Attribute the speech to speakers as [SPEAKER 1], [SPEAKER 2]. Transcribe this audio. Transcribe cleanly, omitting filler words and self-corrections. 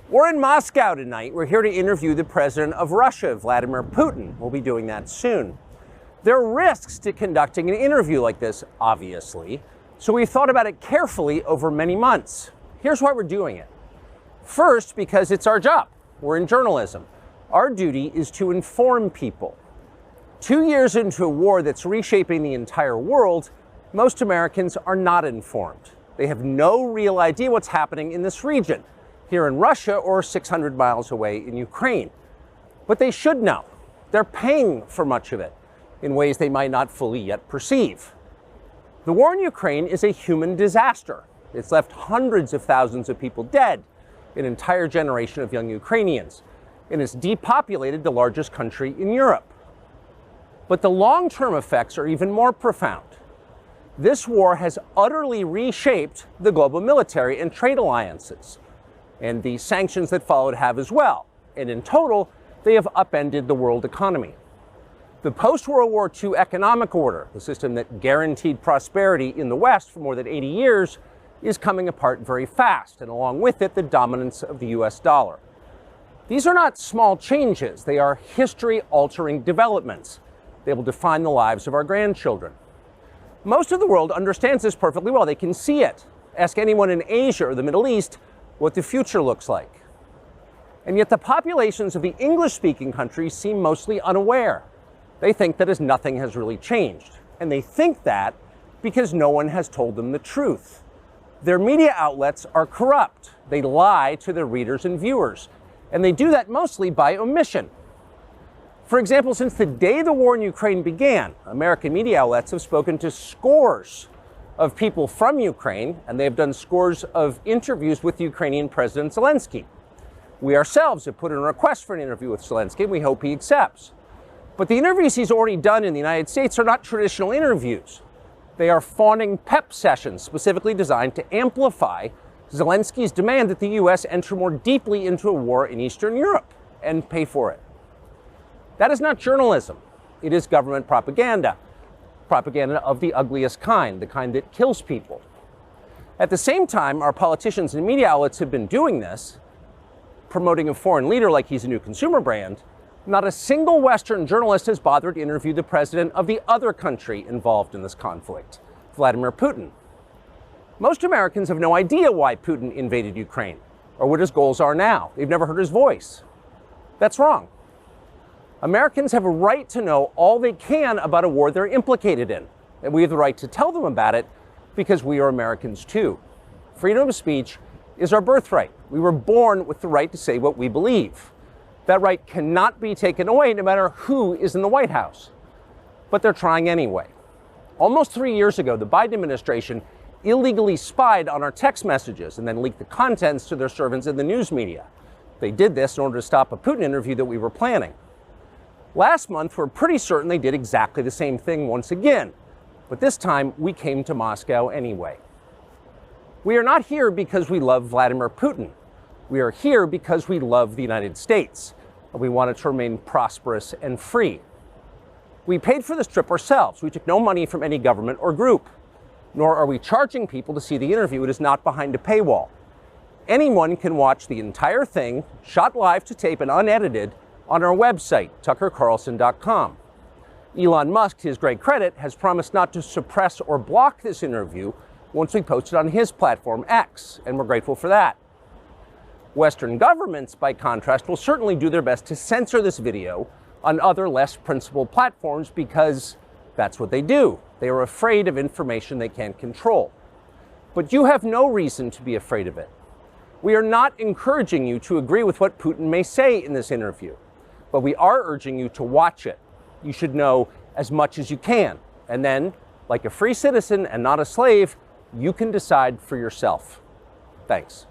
[SPEAKER 1] We're in Moscow tonight. We're here to interview the president of Russia, Vladimir Putin. We'll be doing that soon. There are risks to conducting an interview like this, obviously, so we've thought about it carefully over many months. Here's why we're doing it. First, because it's our job. We're in journalism. Our duty is to inform people. 2 years into a war that's reshaping the entire world, most Americans are not informed. They have no real idea what's happening in this region, here in Russia or 600 miles away in Ukraine. But they should know. They're paying for much of it in ways they might not fully yet perceive. The war in Ukraine is a human disaster. It's left hundreds of thousands of people dead, an entire generation of young Ukrainians, and it's depopulated the largest country in Europe. But the long-term effects are even more profound. This war has utterly reshaped the global military and trade alliances, and the sanctions that followed have as well. And in total, they have upended the world economy. The post-World War II economic order, the system that guaranteed prosperity in the West for more than 80 years, is coming apart very fast, and along with it, the dominance of the US dollar. These are not small changes. They are history-altering developments. They will define the lives of our grandchildren. Most of the world understands this perfectly well. They can see it. Ask anyone in Asia or the Middle East what the future looks like. And yet the populations of the English-speaking countries seem mostly unaware. They think that as nothing has really changed. And they think that because no one has told them the truth. Their media outlets are corrupt. They lie to their readers and viewers. And they do that mostly by omission. For example, since the day the war in Ukraine began, American media outlets have spoken to scores of people from Ukraine, and they have done scores of interviews with Ukrainian President Zelensky. We ourselves have put in a request for an interview with Zelensky, and we hope he accepts. But the interviews he's already done in the United States are not traditional interviews. They are fawning pep sessions specifically designed to amplify Zelensky's demand that the U.S. enter more deeply into a war in Eastern Europe and pay for it. That is not journalism. It is government propaganda. Propaganda of the ugliest kind, the kind that kills people. At the same time, our politicians and media outlets have been doing this, promoting a foreign leader like he's a new consumer brand. Not a single Western journalist has bothered to interview the president of the other country involved in this conflict, Vladimir Putin. Most Americans have no idea why Putin invaded Ukraine or what his goals are now. They've never heard his voice. That's wrong. Americans have a right to know all they can about a war they're implicated in, and we have the right to tell them about it because we are Americans too. Freedom of speech is our birthright. We were born with the right to say what we believe. That right cannot be taken away no matter who is in the White House. But they're trying anyway. Almost 3 years ago, the Biden administration illegally spied on our text messages and then leaked the contents to their servants in the news media. They did this in order to stop a Putin interview that we were planning. Last month, we're pretty certain they did exactly the same thing once again. But this time, we came to Moscow anyway. We are not here because we love Vladimir Putin. We are here because we love the United States, and we want it to remain prosperous and free. We paid for this trip ourselves. We took no money from any government or group, nor are we charging people to see the interview. It is not behind a paywall. Anyone can watch the entire thing, shot live to tape and unedited, on our website, tuckercarlson.com. Elon Musk, to his great credit, has promised not to suppress or block this interview once we post it on his platform, X, and we're grateful for that. Western governments, by contrast, will certainly do their best to censor this video on other less principled platforms because that's what they do. They are afraid of information they can't control. But you have no reason to be afraid of it. We are not encouraging you to agree with what Putin may say in this interview, but we are urging you to watch it. You should know as much as you can. And then, like a free citizen and not a slave, you can decide for yourself. Thanks.